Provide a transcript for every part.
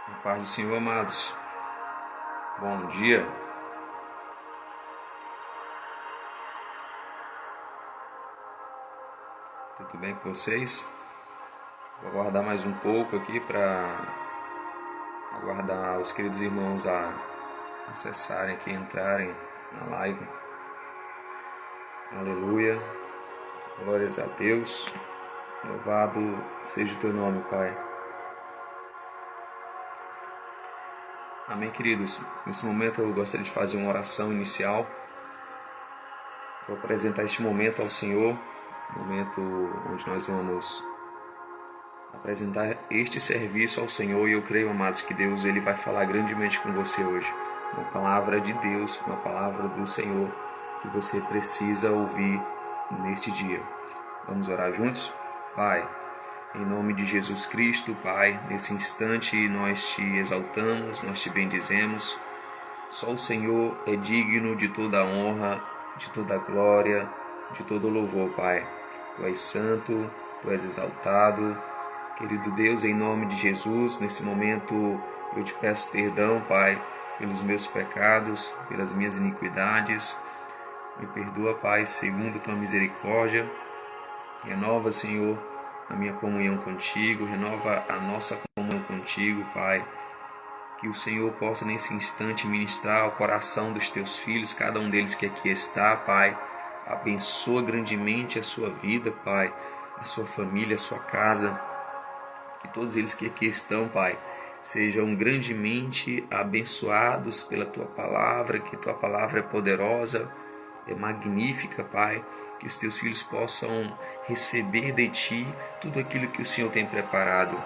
A paz do Senhor, amados. Bom dia. Tudo bem com vocês? Vou aguardar mais um pouco aqui para aguardar os queridos irmãos a acessarem aqui, entrarem na live. Aleluia. Glórias a Deus. Louvado seja o teu nome, Pai. Amém, queridos. Nesse momento eu gostaria de fazer uma oração inicial. Vou apresentar este momento ao Senhor, momento onde nós vamos apresentar este serviço ao Senhor, e eu creio, amados, que Deus ele vai falar grandemente com você hoje. Uma palavra de Deus, uma palavra do Senhor que você precisa ouvir neste dia. Vamos orar juntos? Pai, em nome de Jesus Cristo, Pai, nesse instante nós te exaltamos, nós te bendizemos. Só o Senhor é digno de toda a honra, de toda a glória, de todo o louvor, Pai. Tu és santo, Tu és exaltado. Querido Deus, em nome de Jesus, nesse momento eu te peço perdão, Pai, pelos meus pecados, pelas minhas iniquidades. Me perdoa, Pai, segundo a Tua misericórdia. Renova, Senhor, a minha comunhão contigo, renova a nossa comunhão contigo, Pai. Que o Senhor possa nesse instante ministrar ao coração dos teus filhos, cada um deles que aqui está, Pai. Abençoa grandemente a sua vida, Pai, a sua família, a sua casa. Que todos eles que aqui estão, Pai, sejam grandemente abençoados pela Tua palavra, que Tua palavra é poderosa, é magnífica, Pai. Que os Teus filhos possam receber de Ti tudo aquilo que o Senhor tem preparado.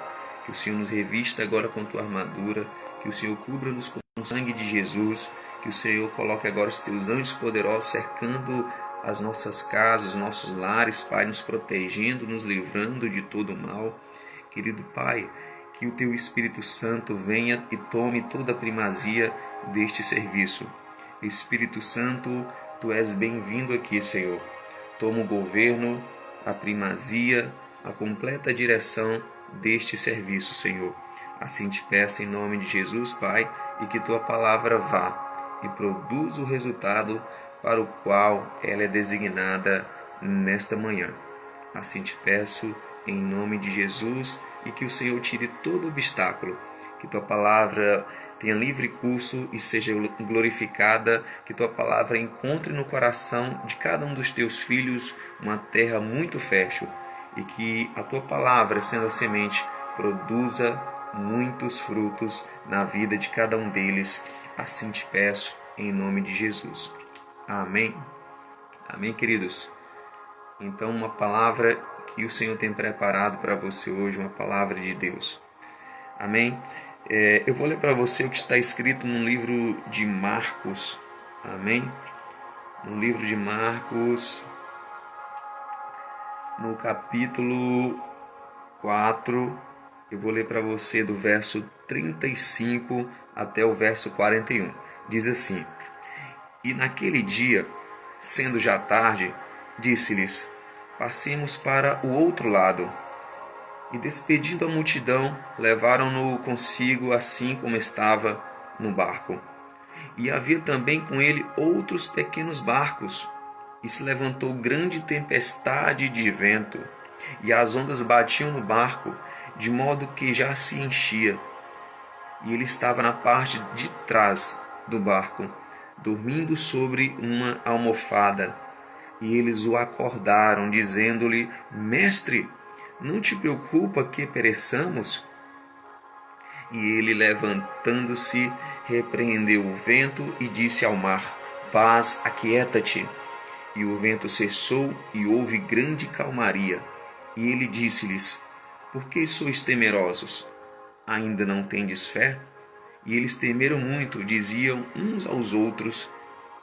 Que o Senhor nos revista agora com Tua armadura, que o Senhor cubra-nos com o sangue de Jesus, que o Senhor coloque agora os Teus anjos poderosos cercando as nossas casas, os nossos lares, Pai, nos protegendo, nos livrando de todo o mal. Querido Pai, que o Teu Espírito Santo venha e tome toda a primazia deste serviço. Espírito Santo, Tu és bem-vindo aqui, Senhor. Toma o governo, a primazia, a completa direção deste serviço, Senhor. Assim te peço em nome de Jesus, Pai, e que Tua palavra vá e produza o resultado para o qual ela é designada nesta manhã. Assim te peço em nome de Jesus, e que o Senhor tire todo obstáculo, que Tua palavra tenha livre curso e seja glorificada, que Tua palavra encontre no coração de cada um dos Teus filhos uma terra muito fértil, e que a Tua palavra, sendo a semente, produza muitos frutos na vida de cada um deles. Assim te peço em nome de Jesus. Amém. Amém, queridos. Então, uma palavra que o Senhor tem preparado para você hoje, uma palavra de Deus. Amém? Eu vou ler para você o que está escrito no livro de Marcos. Amém? No livro de Marcos, no capítulo 4, eu vou ler para você do verso 35 até o verso 41. Diz assim: E naquele dia, sendo já tarde, disse-lhes: Passemos para o outro lado. E despedindo a multidão, levaram-no consigo assim como estava no barco. E havia também com ele outros pequenos barcos. E se levantou grande tempestade de vento, e as ondas batiam no barco, de modo que já se enchia. E ele estava na parte de trás do barco, dormindo sobre uma almofada. E eles o acordaram, dizendo-lhe: Mestre, não te preocupa que pereçamos? E ele, levantando-se, repreendeu o vento e disse ao mar: Paz, aquieta-te. E o vento cessou e houve grande calmaria. E ele disse-lhes: Por que sois temerosos? Ainda não tendes fé? E eles temeram muito, diziam uns aos outros: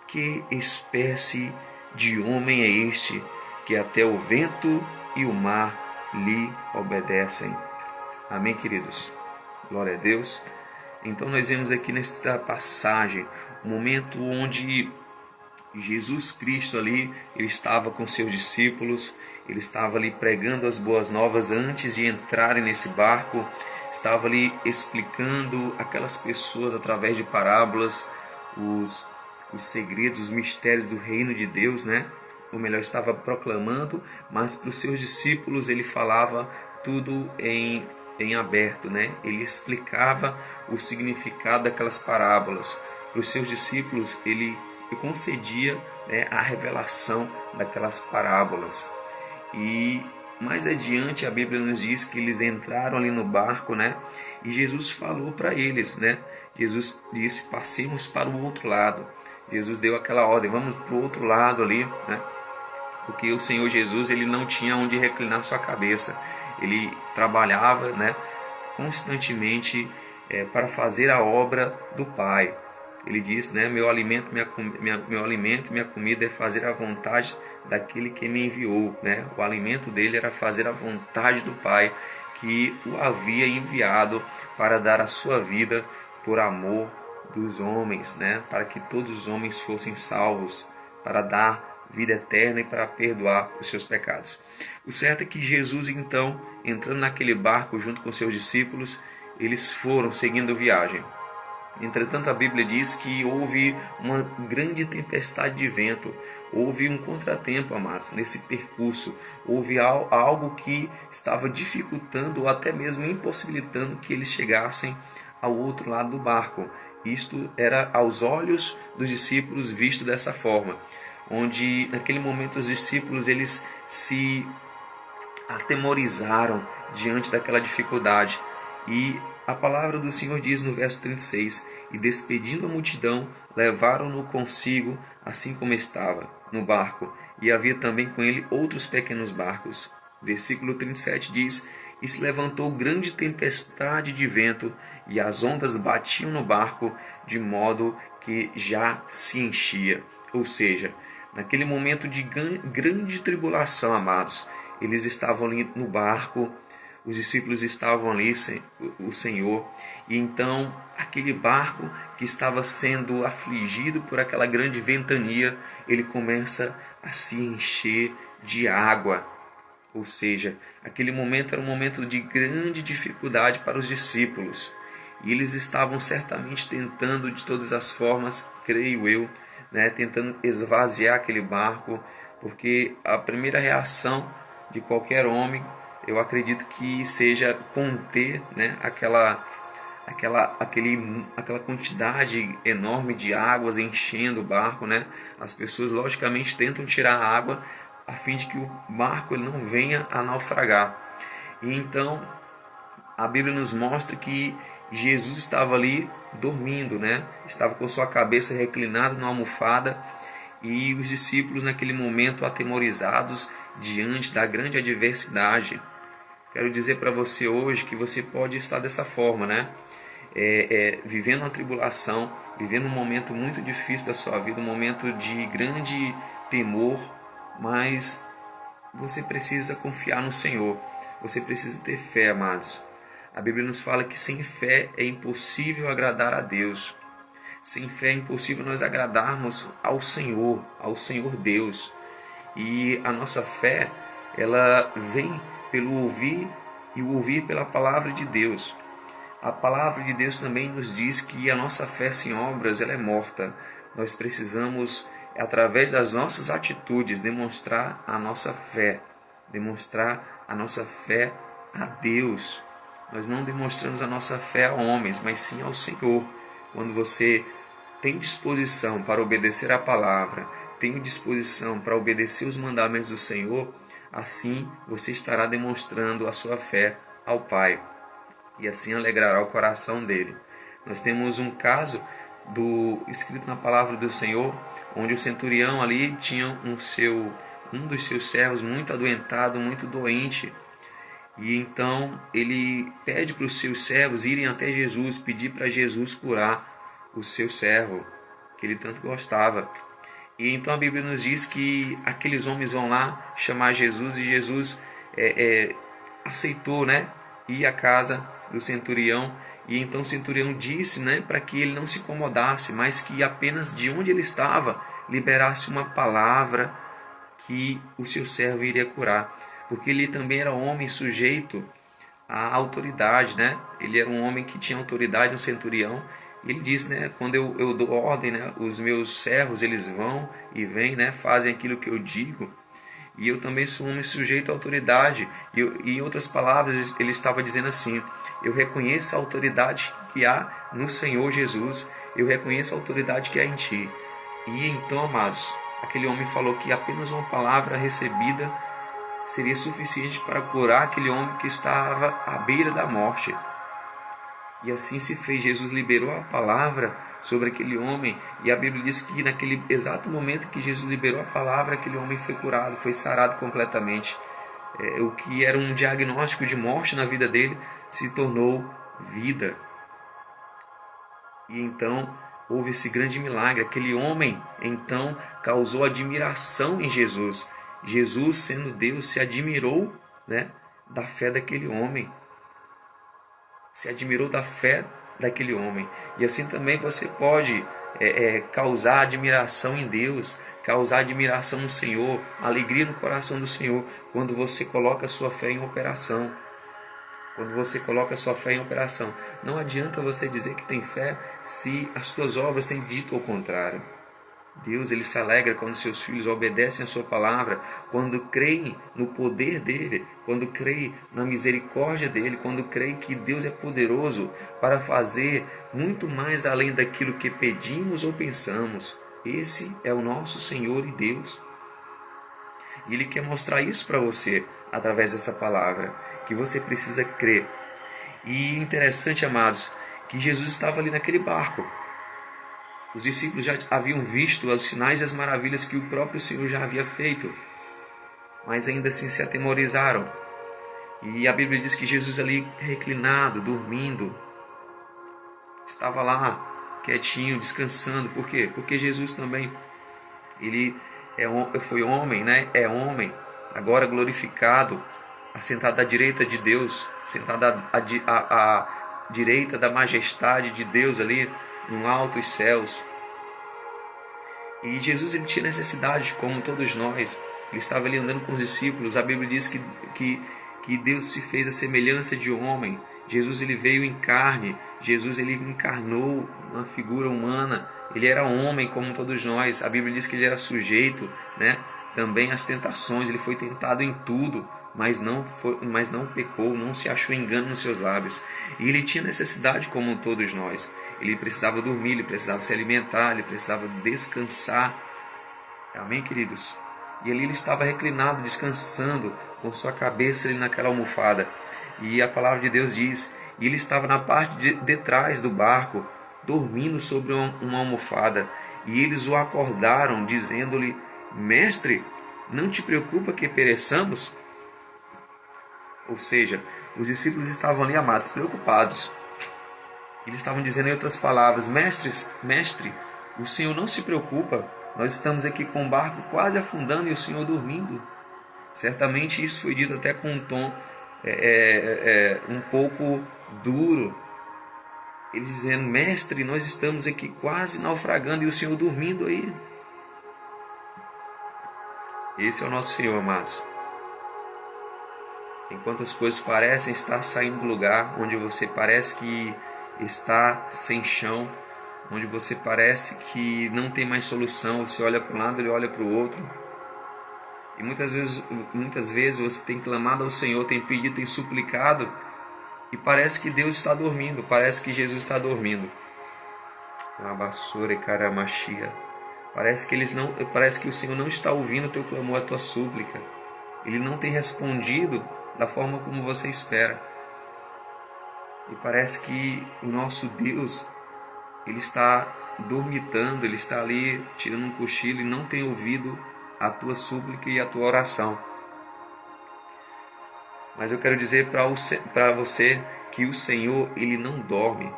Que espécie de homem é este, que até o vento e o mar lhe obedecem? Amém, queridos? Glória a Deus. Então nós vemos aqui nesta passagem um momento onde Jesus Cristo ali, ele estava com seus discípulos, ele estava ali pregando as boas novas antes de entrarem nesse barco, estava ali explicando aquelas pessoas através de parábolas os segredos, os mistérios do reino de Deus, né? Ou melhor, estava proclamando, mas para os seus discípulos ele falava tudo em aberto, né? Ele explicava o significado daquelas parábolas. Para os seus discípulos ele concedia, né, a revelação daquelas parábolas. E mais adiante a Bíblia nos diz que eles entraram ali no barco, né? E Jesus falou para eles, né? Jesus disse: passemos para o outro lado. Jesus deu aquela ordem: vamos para o outro lado ali, né? Porque o Senhor Jesus, ele não tinha onde reclinar sua cabeça. Ele trabalhava, né, constantemente para fazer a obra do Pai. Ele disse, né, meu alimento, minha comida é fazer a vontade daquele que me enviou, né? O alimento dele era fazer a vontade do Pai que o havia enviado para dar a sua vida por amor dos homens, né? Para que todos os homens fossem salvos, para dar vida eterna e para perdoar os seus pecados. O certo é que Jesus, então, entrando naquele barco junto com seus discípulos, eles foram seguindo viagem. Entretanto, a Bíblia diz que houve uma grande tempestade de vento, houve um contratempo, amados, nesse percurso. Houve algo que estava dificultando ou até mesmo impossibilitando que eles chegassem ao outro lado do barco. Isto era aos olhos dos discípulos visto dessa forma, onde naquele momento os discípulos eles se atemorizaram diante daquela dificuldade. E a palavra do Senhor diz no verso 36: e despedindo a multidão, levaram-no consigo, assim como estava, no barco, e havia também com ele outros pequenos barcos. Versículo 37 diz: e se levantou grande tempestade de vento, e as ondas batiam no barco, de modo que já se enchia. Ou seja, naquele momento de grande tribulação, amados, eles estavam ali no barco, os discípulos estavam ali, o Senhor, e então aquele barco que estava sendo afligido por aquela grande ventania, ele começa a se encher de água. Ou seja, aquele momento era um momento de grande dificuldade para os discípulos. E eles estavam certamente tentando de todas as formas, creio eu, né, tentando esvaziar aquele barco, porque a primeira reação de qualquer homem, eu acredito que seja conter, né, aquela quantidade enorme de águas enchendo o barco, né? As pessoas logicamente tentam tirar a água a fim de que o barco ele não venha a naufragar. E então a Bíblia nos mostra que Jesus estava ali dormindo, né? Estava com sua cabeça reclinada numa almofada, e os discípulos naquele momento atemorizados diante da grande adversidade. Quero dizer para você hoje que você pode estar dessa forma, né? Vivendo uma tribulação, vivendo um momento muito difícil da sua vida, um momento de grande temor, mas você precisa confiar no Senhor. Você precisa ter fé, amados. A Bíblia nos fala que sem fé é impossível agradar a Deus. Sem fé é impossível nós agradarmos ao Senhor Deus. E a nossa fé, ela vem pelo ouvir, e o ouvir pela palavra de Deus. A palavra de Deus também nos diz que a nossa fé sem obras ela é morta. Nós precisamos, através das nossas atitudes, demonstrar a nossa fé a Deus. Nós não demonstramos a nossa fé a homens, mas sim ao Senhor. Quando você tem disposição para obedecer a palavra, tem disposição para obedecer os mandamentos do Senhor, assim você estará demonstrando a sua fé ao Pai, e assim alegrará o coração dele. Nós temos um caso escrito na palavra do Senhor, onde o centurião ali tinha um dos seus servos muito adoentado, muito doente. E então ele pede para os seus servos irem até Jesus, pedir para Jesus curar o seu servo, que ele tanto gostava. E então a Bíblia nos diz que aqueles homens vão lá chamar Jesus, e Jesus aceitou, né, ir à casa do centurião. E então o centurião disse, né, para que ele não se incomodasse, mas que apenas de onde ele estava liberasse uma palavra que o seu servo iria curar, porque ele também era homem sujeito à autoridade, né? Ele era um homem que tinha autoridade, um centurião. E ele disse, né? Quando eu dou ordem, né? Os meus servos, eles vão e vêm, né? Fazem aquilo que eu digo. E eu também sou um homem sujeito à autoridade. E em outras palavras, ele estava dizendo assim: eu reconheço a autoridade que há no Senhor Jesus. Eu reconheço a autoridade que há em ti. E então, amados, aquele homem falou que apenas uma palavra recebida seria suficiente para curar aquele homem que estava à beira da morte. E assim se fez. Jesus liberou a palavra sobre aquele homem, e a Bíblia diz que naquele exato momento que Jesus liberou a palavra, aquele homem foi curado, foi sarado completamente. O que era um diagnóstico de morte na vida dele se tornou vida. E então houve esse grande milagre. Aquele homem então causou admiração em Jesus. Jesus, sendo Deus, se admirou, né, da fé daquele homem. Se admirou da fé daquele homem. E assim também você pode causar admiração em Deus, causar admiração no Senhor, alegria no coração do Senhor, quando você coloca a sua fé em operação. Quando você coloca a sua fé em operação. Não adianta você dizer que tem fé se as suas obras têm dito o contrário. Deus, ele se alegra quando seus filhos obedecem a sua palavra, quando creem no poder dele, quando creem na misericórdia dele, quando creem que Deus é poderoso para fazer muito mais além daquilo que pedimos ou pensamos. Esse é o nosso Senhor e Deus. E ele quer mostrar isso para você através dessa palavra, que você precisa crer. E interessante, amados, que Jesus estava ali naquele barco. Os discípulos já haviam visto os sinais e as maravilhas que o próprio Senhor já havia feito, mas ainda assim se atemorizaram. E a Bíblia diz que Jesus ali reclinado, dormindo, estava lá quietinho, descansando. Por quê? Porque Jesus também, ele foi homem, né? É homem, agora glorificado, assentado à direita de Deus, sentado à direita da majestade de Deus ali, no altos céus. E Jesus, ele tinha necessidade, como todos nós. Ele estava ali andando com os discípulos. A Bíblia diz que Deus se fez a semelhança de homem. Jesus, ele veio em carne. Jesus, ele encarnou uma figura humana. Ele era homem como todos nós. A Bíblia diz que ele era sujeito, né, também às tentações. Ele foi tentado em tudo, mas não pecou, não se achou engano nos seus lábios. E ele tinha necessidade como todos nós. Ele precisava dormir, ele precisava se alimentar, ele precisava descansar. Amém, queridos? E ali ele estava reclinado, descansando, com sua cabeça ali naquela almofada. E a palavra de Deus diz, e ele estava na parte de trás do barco, dormindo sobre uma almofada. E eles o acordaram, dizendo-lhe: Mestre, não te preocupa que pereçamos? Ou seja, os discípulos estavam ali, amados, preocupados. Eles estavam dizendo em outras palavras: Mestre, o Senhor não se preocupa. Nós estamos aqui com o barco quase afundando e o Senhor dormindo. Certamente isso foi dito até com um tom um pouco duro. Eles dizendo: Mestre, nós estamos aqui quase naufragando e o Senhor dormindo aí. Esse é o nosso Senhor, amados. Enquanto as coisas parecem estar saindo do lugar, onde você parece que está sem chão, onde você parece que não tem mais solução, você olha para um lado, ele olha para o outro. E muitas vezes você tem clamado ao Senhor, tem pedido, tem suplicado, e parece que Deus está dormindo, parece que Jesus está dormindo. Parece que o Senhor não está ouvindo o teu clamor, a tua súplica. Ele não tem respondido da forma como você espera. E parece que o nosso Deus, ele está dormitando, ele está ali tirando um cochilo e não tem ouvido a tua súplica e a tua oração. Mas eu quero dizer para você que o Senhor, ele não dorme.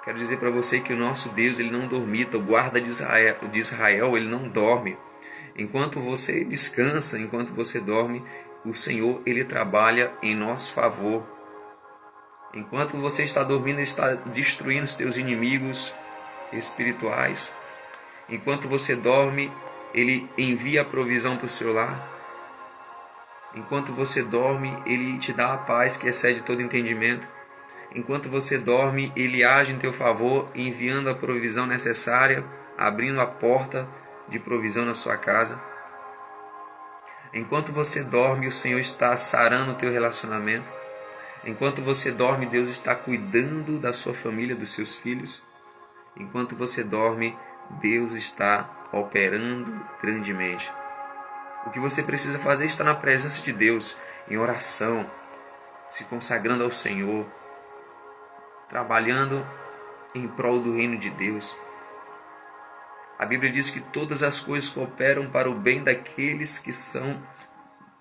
Quero dizer para você que o nosso Deus, ele não dormita. O guarda de Israel, ele não dorme. Enquanto você descansa, enquanto você dorme, o Senhor, ele trabalha em nosso favor. Enquanto você está dormindo, ele está destruindo os teus inimigos espirituais. Enquanto você dorme, Ele envia a provisão para o seu lar. Enquanto você dorme, Ele te dá a paz que excede todo entendimento. Enquanto você dorme, Ele age em teu favor, enviando a provisão necessária, abrindo a porta de provisão na sua casa. Enquanto você dorme, o Senhor está sarando o teu relacionamento. Enquanto você dorme, Deus está cuidando da sua família, dos seus filhos. Enquanto você dorme, Deus está operando grandemente. O que você precisa fazer é estar na presença de Deus, em oração, se consagrando ao Senhor, trabalhando em prol do reino de Deus. A Bíblia diz que todas as coisas cooperam para o bem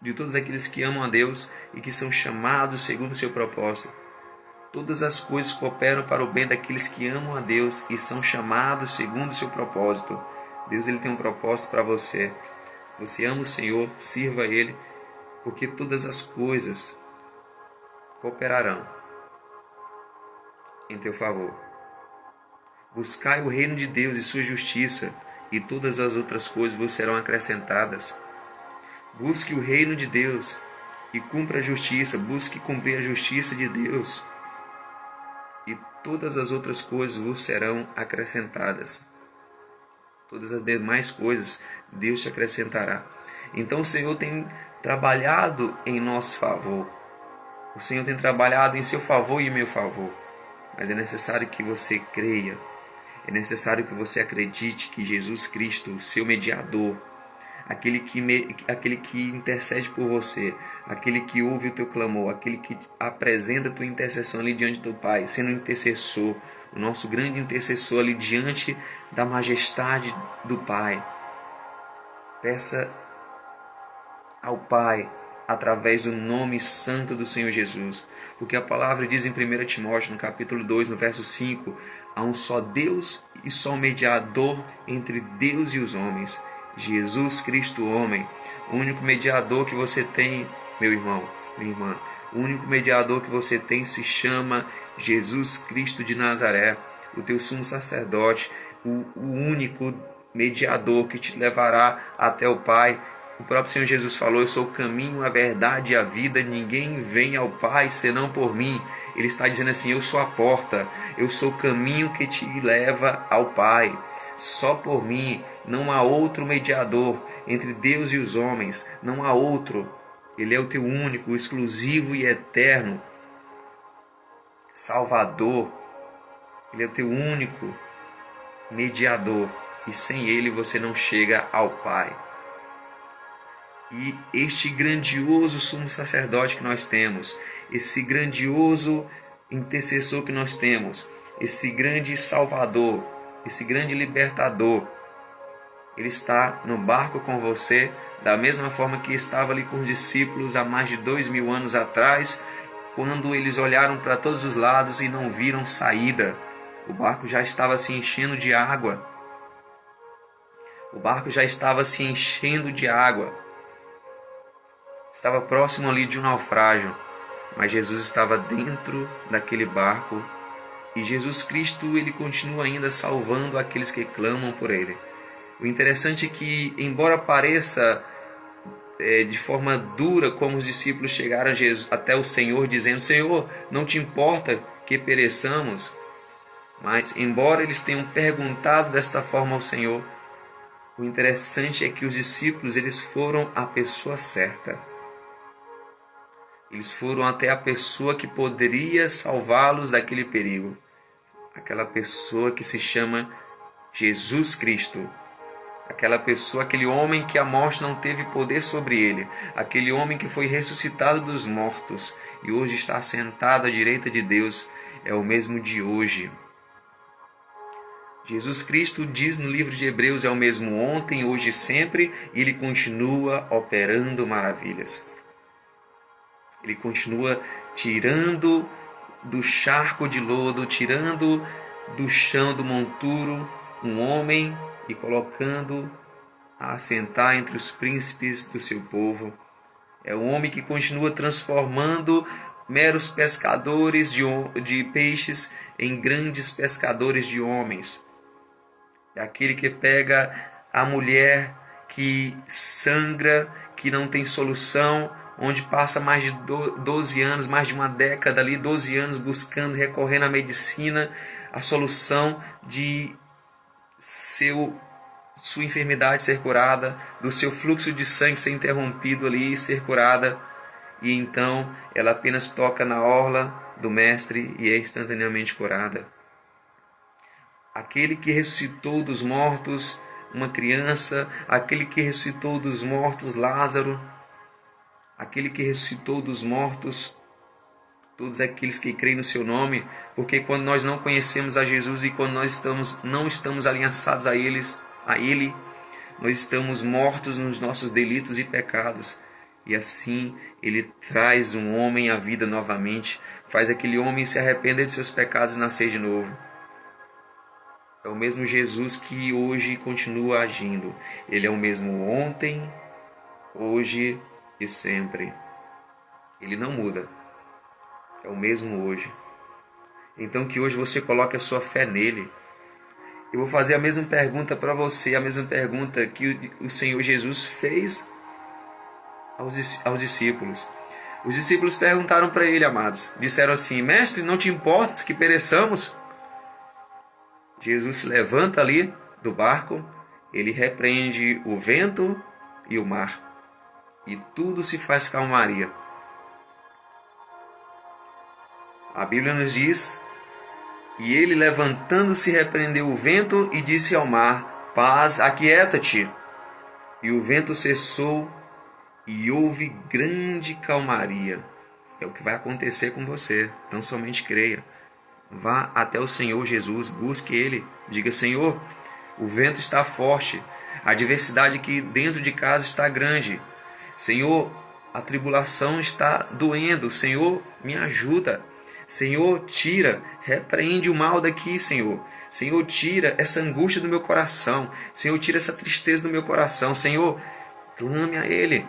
de todos aqueles que amam a Deus e que são chamados segundo o seu propósito. Todas as coisas cooperam para o bem daqueles que amam a Deus e são chamados segundo o seu propósito. Deus, ele tem um propósito para você. Você ama o Senhor, sirva a Ele, porque todas as coisas cooperarão em teu favor. Buscai o reino de Deus e sua justiça, e todas as outras coisas vos serão acrescentadas. Busque o reino de Deus e cumpra a justiça. Busque cumprir a justiça de Deus, e todas as outras coisas vos serão acrescentadas. Todas as demais coisas Deus te acrescentará. Então o Senhor tem trabalhado em nosso favor. O Senhor tem trabalhado em seu favor e em meu favor. Mas é necessário que você creia. É necessário que você acredite que Jesus Cristo, o seu mediador, aquele que intercede por você, aquele que ouve o teu clamor, aquele que apresenta a tua intercessão ali diante do Pai, sendo intercessor, o nosso grande intercessor ali diante da majestade do Pai. Peça ao Pai através do nome santo do Senhor Jesus. Porque a palavra diz em 1 Timóteo, no capítulo 2, no verso 5, há um só Deus e só um mediador entre Deus e os homens, Jesus Cristo, homem. O único mediador que você tem, meu irmão, minha irmã, o único mediador que você tem se chama Jesus Cristo de Nazaré, o teu sumo sacerdote, o único mediador que te levará até o Pai. O próprio Senhor Jesus falou: eu sou o caminho, a verdade e a vida, ninguém vem ao Pai senão por mim. Ele está dizendo assim: eu sou a porta, eu sou o caminho que te leva ao Pai. Só por mim, não há outro mediador entre Deus e os homens, não há outro. Ele é o teu único, exclusivo e eterno Salvador. Ele é o teu único mediador, e sem Ele você não chega ao Pai. E este grandioso sumo sacerdote que nós temos, esse grandioso intercessor que nós temos, esse grande Salvador, esse grande libertador, ele está no barco com você, da mesma forma que estava ali com os discípulos há mais de 2000 anos atrás, quando eles olharam para todos os lados e não viram saída. O barco já estava se enchendo de água. O barco já estava se enchendo de água. Estava próximo ali de um naufrágio. Mas Jesus estava dentro daquele barco. E Jesus Cristo, ele continua ainda salvando aqueles que clamam por ele. O interessante é que, embora pareça de forma dura, como os discípulos chegaram até o Senhor dizendo: Senhor, não te importa que pereçamos? Mas, embora eles tenham perguntado desta forma ao Senhor, o interessante é que os discípulos, eles foram a pessoa certa. Eles foram até a pessoa que poderia salvá-los daquele perigo. Aquela pessoa que se chama Jesus Cristo. Aquela pessoa, aquele homem que a morte não teve poder sobre ele. Aquele homem que foi ressuscitado dos mortos e hoje está sentado à direita de Deus. É o mesmo de hoje. Jesus Cristo diz no livro de Hebreus: é o mesmo ontem, hoje e sempre, e Ele continua operando maravilhas. Ele continua tirando do charco de lodo, tirando do chão do monturo um homem e colocando a assentar entre os príncipes do seu povo. É um homem que continua transformando meros pescadores de peixes em grandes pescadores de homens. É aquele que pega a mulher que sangra, que não tem solução, onde passa mais de 12 anos, mais de uma década ali, 12 anos buscando, recorrendo à medicina, a solução de sua enfermidade ser curada, do seu fluxo de sangue ser interrompido ali e ser curada. E então ela apenas toca na orla do Mestre e é instantaneamente curada. Aquele que ressuscitou dos mortos uma criança, aquele que ressuscitou dos mortos Lázaro, aquele que ressuscitou dos mortos todos aqueles que creem no seu nome, porque quando nós não conhecemos a Jesus e quando nós não estamos aliançados a Ele, nós estamos mortos nos nossos delitos e pecados. E assim Ele traz um homem à vida novamente, faz aquele homem se arrepender de seus pecados e nascer de novo. É o mesmo Jesus que hoje continua agindo. Ele é o mesmo ontem, hoje e sempre. Ele não muda. É o mesmo hoje. Então que hoje você coloque a sua fé nele. Eu vou fazer a mesma pergunta para você, a mesma pergunta que o Senhor Jesus fez aos discípulos. Os discípulos perguntaram para ele, amados. Disseram assim: Mestre, não te importas que pereçamos? Jesus se levanta ali do barco, ele repreende o vento e o mar. E tudo se faz calmaria. A Bíblia nos diz: e ele levantando-se repreendeu o vento e disse ao mar: Paz, aquieta-te. E o vento cessou e houve grande calmaria. É o que vai acontecer com você. Então somente creia. Vá até o Senhor Jesus, busque Ele. Diga: Senhor, o vento está forte, a adversidade aqui dentro de casa está grande. Senhor, a tribulação está doendo. Senhor, me ajuda. Senhor, tira, repreende o mal daqui, Senhor. Senhor, tira essa angústia do meu coração. Senhor, tira essa tristeza do meu coração. Senhor, clame a Ele.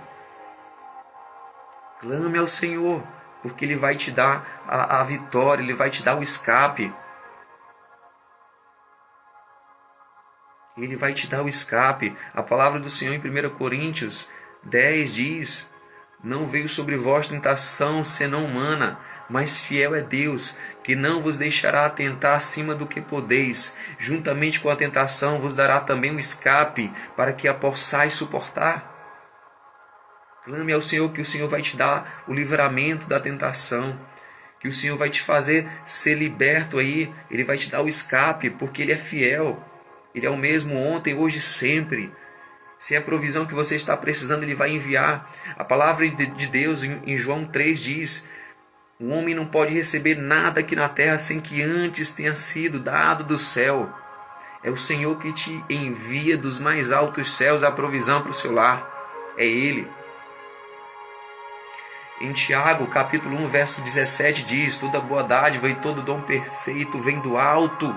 Clame ao Senhor, porque Ele vai te dar a vitória, Ele vai te dar o escape. Ele vai te dar o escape. A palavra do Senhor em 1 Coríntios 10 diz: Não veio sobre vós tentação senão humana, mas fiel é Deus, que não vos deixará tentar acima do que podeis. Juntamente com a tentação vos dará também o escape, para que a possais suportar. Clame ao Senhor, que o Senhor vai te dar o livramento da tentação, que o Senhor vai te fazer ser liberto aí, Ele vai te dar o escape, porque Ele é fiel. Ele é o mesmo ontem, hoje e sempre. Se é a provisão que você está precisando, Ele vai enviar. A palavra de Deus em João 3 diz: o homem não pode receber nada aqui na terra sem que antes tenha sido dado do céu. É o Senhor que te envia dos mais altos céus a provisão para o seu lar. É Ele. Em Tiago, capítulo 1, verso 17 diz: toda boa dádiva e todo dom perfeito vem do alto,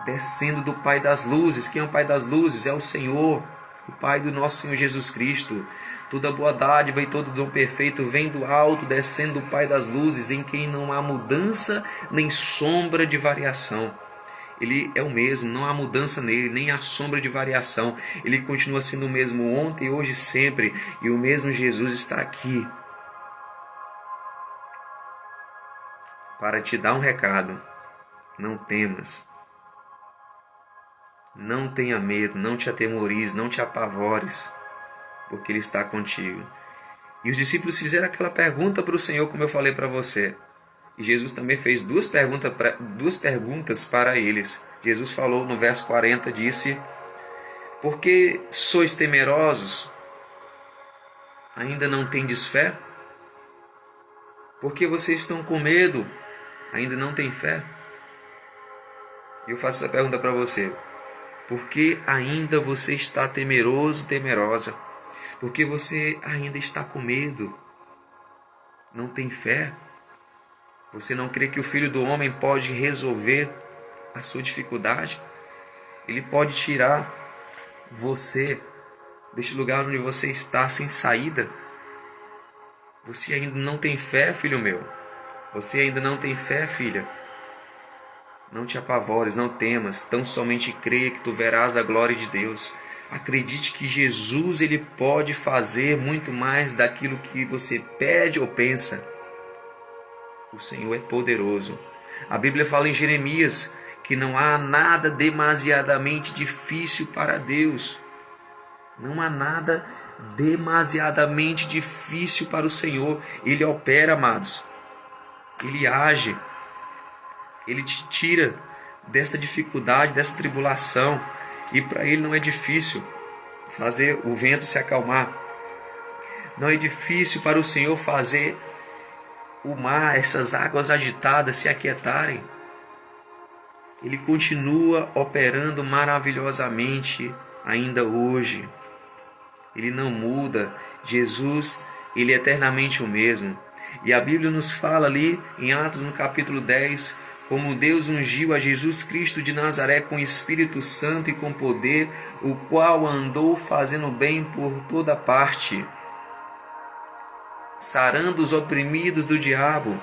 descendo do Pai das luzes. Quem é o Pai das luzes? É o Senhor, o Pai do nosso Senhor Jesus Cristo. Toda boa dádiva e todo dom perfeito vem do alto, descendo do Pai das luzes, em quem não há mudança nem sombra de variação. Ele é o mesmo, não há mudança nele, nem há sombra de variação. Ele continua sendo o mesmo ontem, hoje e sempre. E o mesmo Jesus está aqui para te dar um recado. Não temas. Não tenha medo, não te atemorize, não te apavores, porque Ele está contigo. E os discípulos fizeram aquela pergunta para o Senhor, como eu falei para você. E Jesus também fez duas perguntas para eles. Jesus falou no verso 40, disse: por que sois temerosos? Ainda não tendes fé? Por que vocês estão com medo? Ainda não têm fé? E eu faço essa pergunta para você. Por que ainda você está temeroso, temerosa? Por que você ainda está com medo? Não tem fé? Você não crê que o Filho do Homem pode resolver a sua dificuldade? Ele pode tirar você deste lugar onde você está sem saída? Você ainda não tem fé, filho meu? Você ainda não tem fé, filha? Não te apavores, não temas, tão somente creia que tu verás a glória de Deus. Acredite que Jesus ele pode fazer muito mais daquilo que você pede ou pensa. O Senhor é poderoso. A Bíblia fala em Jeremias que não há nada demasiadamente difícil para Deus. Não há nada demasiadamente difícil para o Senhor. Ele opera, amados. Ele age. Ele te tira dessa dificuldade, dessa tribulação. E para Ele não é difícil fazer o vento se acalmar. Não é difícil para o Senhor fazer o mar, essas águas agitadas se aquietarem. Ele continua operando maravilhosamente ainda hoje. Ele não muda. Jesus, ele é eternamente o mesmo. E a Bíblia nos fala ali em Atos no capítulo 10, como Deus ungiu a Jesus Cristo de Nazaré com Espírito Santo e com poder, o qual andou fazendo bem por toda parte, sarando os oprimidos do diabo,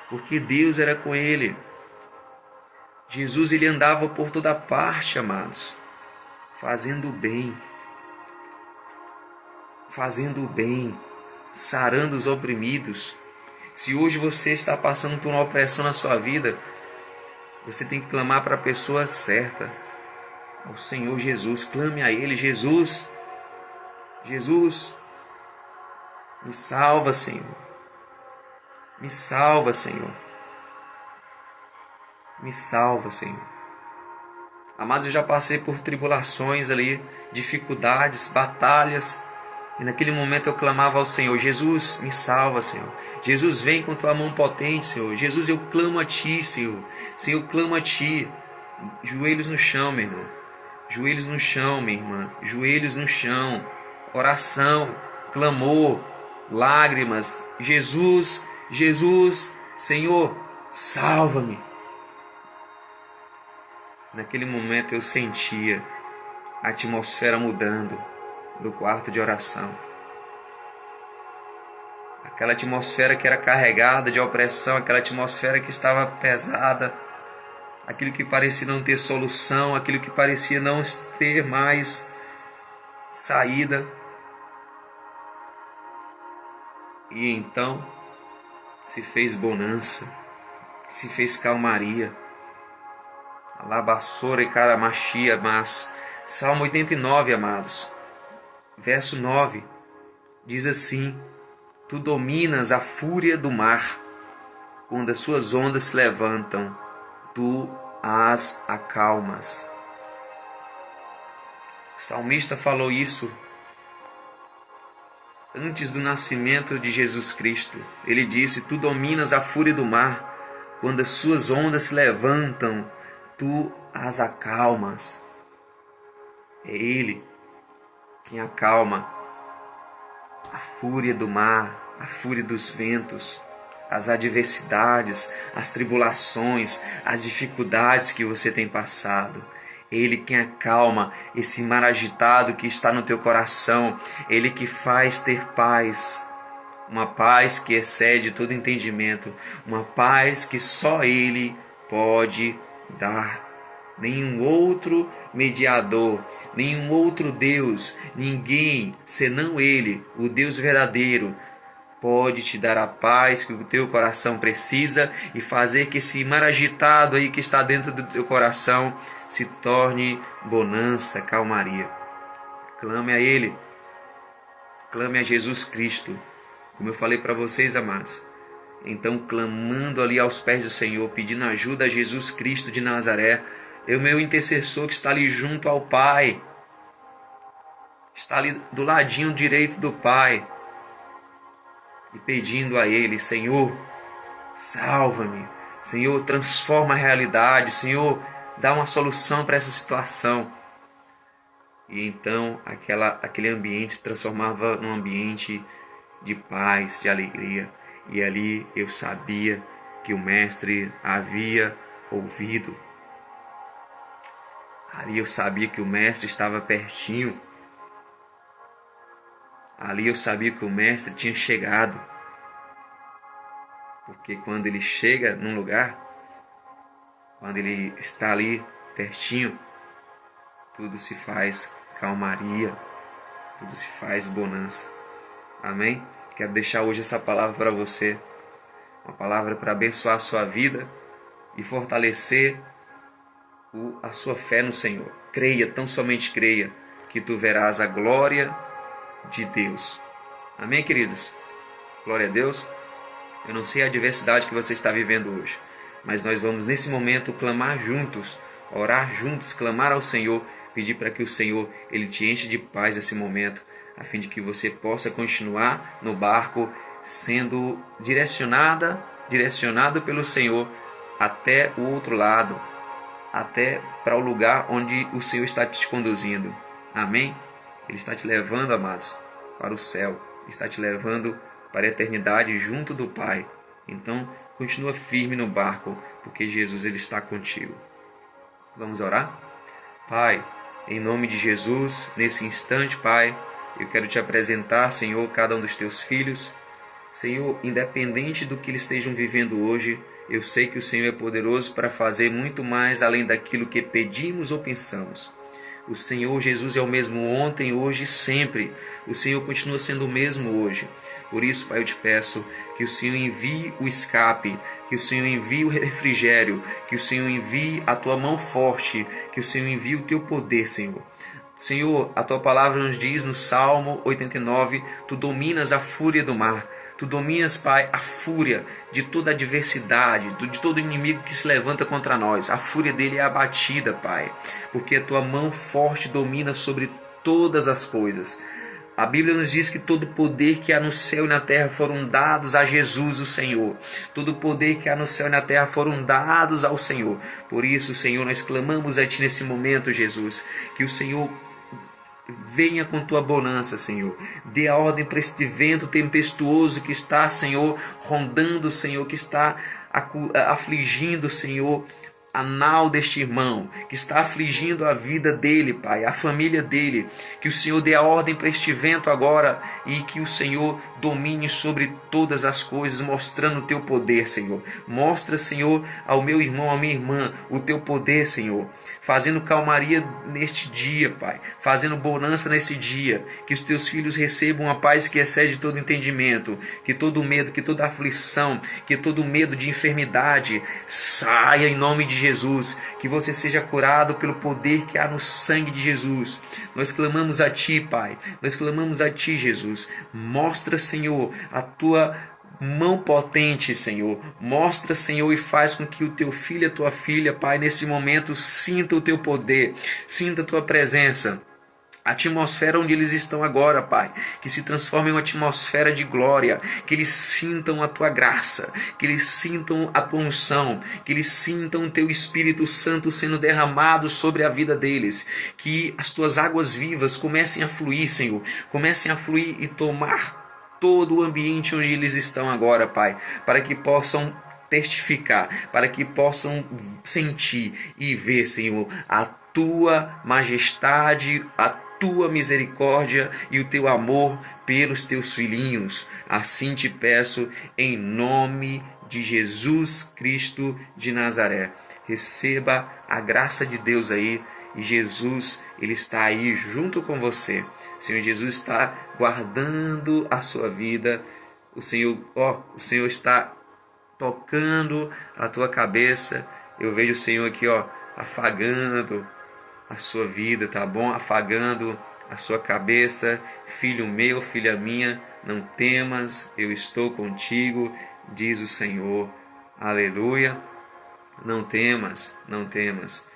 porque Deus era com ele. Jesus ele andava por toda parte, amados, fazendo o bem, sarando os oprimidos. Se hoje você está passando por uma opressão na sua vida, você tem que clamar para a pessoa certa, ao Senhor Jesus. Clame a Ele: Jesus, Jesus, me salva, Senhor. Me salva, Senhor. Me salva, Senhor. Amados, eu já passei por tribulações ali, dificuldades, batalhas. E naquele momento eu clamava ao Senhor: Jesus, me salva, Senhor. Jesus, vem com tua mão potente, Senhor. Jesus, eu clamo a ti, Senhor. Senhor, eu clamo a ti. Joelhos no chão, meu irmão. Joelhos no chão, minha irmã. Joelhos no chão. Oração, clamor, lágrimas. Jesus, Jesus, Senhor, salva-me. Naquele momento eu sentia a atmosfera mudando do quarto de oração. Aquela atmosfera que era carregada de opressão, aquela atmosfera que estava pesada, aquilo que parecia não ter solução, aquilo que parecia não ter mais saída. E então se fez bonança, se fez calmaria. Alabaçora e caramachia, mas Salmo 89, amados, verso 9, diz assim: Tu dominas a fúria do mar, quando as suas ondas se levantam, tu as acalmas. O salmista falou isso antes do nascimento de Jesus Cristo. Ele disse: Tu dominas a fúria do mar, quando as suas ondas se levantam, tu as acalmas. É Ele quem acalma a fúria do mar, a fúria dos ventos, as adversidades, as tribulações, as dificuldades que você tem passado. Ele quem acalma esse mar agitado que está no teu coração. Ele que faz ter paz. Uma paz que excede todo entendimento. Uma paz que só Ele pode dar. Nenhum outro mediador, nenhum outro Deus, ninguém senão Ele, o Deus verdadeiro, pode te dar a paz que o teu coração precisa e fazer que esse mar agitado aí que está dentro do teu coração se torne bonança, calmaria. Clame a Ele, clame a Jesus Cristo, como eu falei para vocês, amados. Então, clamando ali aos pés do Senhor, pedindo ajuda a Jesus Cristo de Nazaré, é o meu intercessor que está ali junto ao Pai, está ali do ladinho direito do Pai, e pedindo a Ele: Senhor, salva-me, Senhor, transforma a realidade, Senhor, dá uma solução para essa situação. E então aquele ambiente se transformava num ambiente de paz, de alegria. E ali eu sabia que o Mestre havia ouvido. Ali eu sabia que o Mestre estava pertinho. Ali eu sabia que o Mestre tinha chegado. Porque quando ele chega num lugar, quando ele está ali pertinho, tudo se faz calmaria, tudo se faz bonança. Amém? Quero deixar hoje essa palavra para você, uma palavra para abençoar a sua vida e fortalecer a sua fé no Senhor. Creia, tão somente creia, que tu verás a glória de Deus. Amém, queridos? Glória a Deus. Eu não sei a adversidade que você está vivendo hoje, mas nós vamos nesse momento clamar juntos, orar juntos, clamar ao Senhor, pedir para que o Senhor ele te enche de paz nesse momento, a fim de que você possa continuar no barco sendo direcionado pelo Senhor até o outro lado, até para o lugar onde o Senhor está te conduzindo. Amém? Ele está te levando, amados, para o céu. Ele está te levando para a eternidade junto do Pai. Então, continua firme no barco, porque Jesus ele está contigo. Vamos orar? Pai, em nome de Jesus, nesse instante, Pai, eu quero te apresentar, Senhor, cada um dos teus filhos. Senhor, independente do que eles estejam vivendo hoje, eu sei que o Senhor é poderoso para fazer muito mais além daquilo que pedimos ou pensamos. O Senhor Jesus é o mesmo ontem, hoje e sempre. O Senhor continua sendo o mesmo hoje. Por isso, Pai, eu te peço que o Senhor envie o escape, que o Senhor envie o refrigério, que o Senhor envie a tua mão forte, que o Senhor envie o teu poder, Senhor. Senhor, a tua palavra nos diz no Salmo 89, tu dominas a fúria do mar. Tu dominas, Pai, a fúria de toda adversidade, de todo inimigo que se levanta contra nós. A fúria dele é abatida, Pai, porque a tua mão forte domina sobre todas as coisas. A Bíblia nos diz que todo poder que há no céu e na terra foram dados a Jesus, o Senhor. Todo poder que há no céu e na terra foram dados ao Senhor. Por isso, Senhor, nós clamamos a Ti nesse momento, Jesus, que o Senhor venha com tua bonança, Senhor. Dê a ordem para este vento tempestuoso que está, Senhor, rondando, Senhor, que está afligindo, Senhor, a nau deste irmão, que está afligindo a vida dele, Pai, a família dele. Que o Senhor dê a ordem para este vento agora e que o Senhor domine sobre todas as coisas, mostrando o teu poder, Senhor. Mostra, Senhor, ao meu irmão, à minha irmã, o teu poder, Senhor. Fazendo calmaria neste dia, Pai. Fazendo bonança nesse dia. Que os teus filhos recebam a paz que excede todo entendimento. Que todo medo, que toda aflição, que todo medo de enfermidade saia em nome de Jesus. Que você seja curado pelo poder que há no sangue de Jesus. Nós clamamos a Ti, Pai. Nós clamamos a Ti, Jesus. Mostra, Senhor, a Tua mão potente, Senhor. Mostra, Senhor, e faz com que o teu filho e a tua filha, Pai, nesse momento sinta o teu poder, sinta a tua presença. A atmosfera onde eles estão agora, Pai, que se transforme em uma atmosfera de glória, que eles sintam a tua graça, que eles sintam a tua unção, que eles sintam o teu Espírito Santo sendo derramado sobre a vida deles, que as tuas águas vivas comecem a fluir, Senhor, comecem a fluir e tomar todo o ambiente onde eles estão agora, Pai, para que possam testificar, para que possam sentir e ver, Senhor, a tua majestade, a tua misericórdia e o teu amor pelos teus filhinhos. Assim te peço em nome de Jesus Cristo de Nazaré. Receba a graça de Deus aí. E Jesus, Ele está aí junto com você. O Senhor Jesus está guardando a sua vida. O Senhor está tocando a tua cabeça. Eu vejo o Senhor aqui, afagando a sua vida, tá bom? Afagando a sua cabeça. Filho meu, filha minha, não temas, eu estou contigo, diz o Senhor. Aleluia. Não temas, não temas.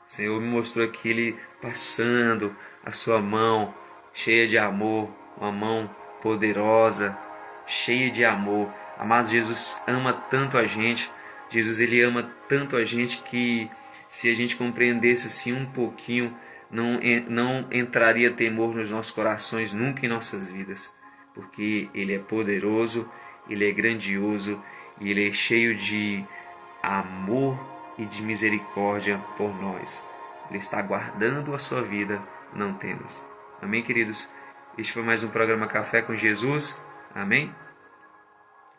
O Senhor me mostrou aqui Ele passando a sua mão cheia de amor, uma mão poderosa, cheia de amor. Amado, Jesus ama tanto a gente. Jesus, Ele ama tanto a gente que se a gente compreendesse assim um pouquinho, não entraria temor nos nossos corações nunca em nossas vidas. Porque Ele é poderoso, Ele é grandioso e Ele é cheio de amor e de misericórdia por nós. Ele está guardando a sua vida, não temas. Amém, queridos? Este foi mais um programa Café com Jesus. Amém?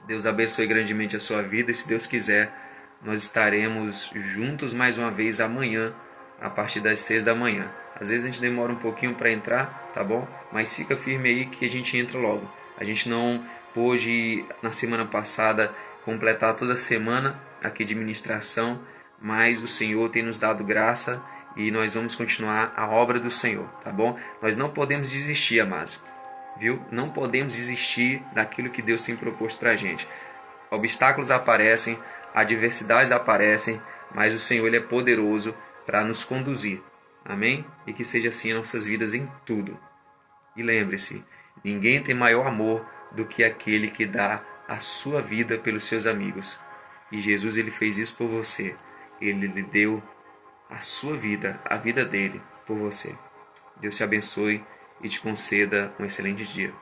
Deus abençoe grandemente a sua vida e, se Deus quiser, nós estaremos juntos mais uma vez amanhã, a partir das 6 da manhã. Às vezes a gente demora um pouquinho para entrar, tá bom? Mas fica firme aí que a gente entra logo. A gente não pôde, na semana passada, completar toda a semana aqui de ministração, mas o Senhor tem nos dado graça e nós vamos continuar a obra do Senhor, tá bom? Nós não podemos desistir, amados, viu? Não podemos desistir daquilo que Deus tem proposto para a gente. Obstáculos aparecem, adversidades aparecem, mas o Senhor ele é poderoso para nos conduzir. Amém? E que seja assim em nossas vidas em tudo. E lembre-se, ninguém tem maior amor do que aquele que dá a sua vida pelos seus amigos. E Jesus ele fez isso por você. Ele lhe deu a sua vida, a vida dele, por você. Deus te abençoe e te conceda um excelente dia.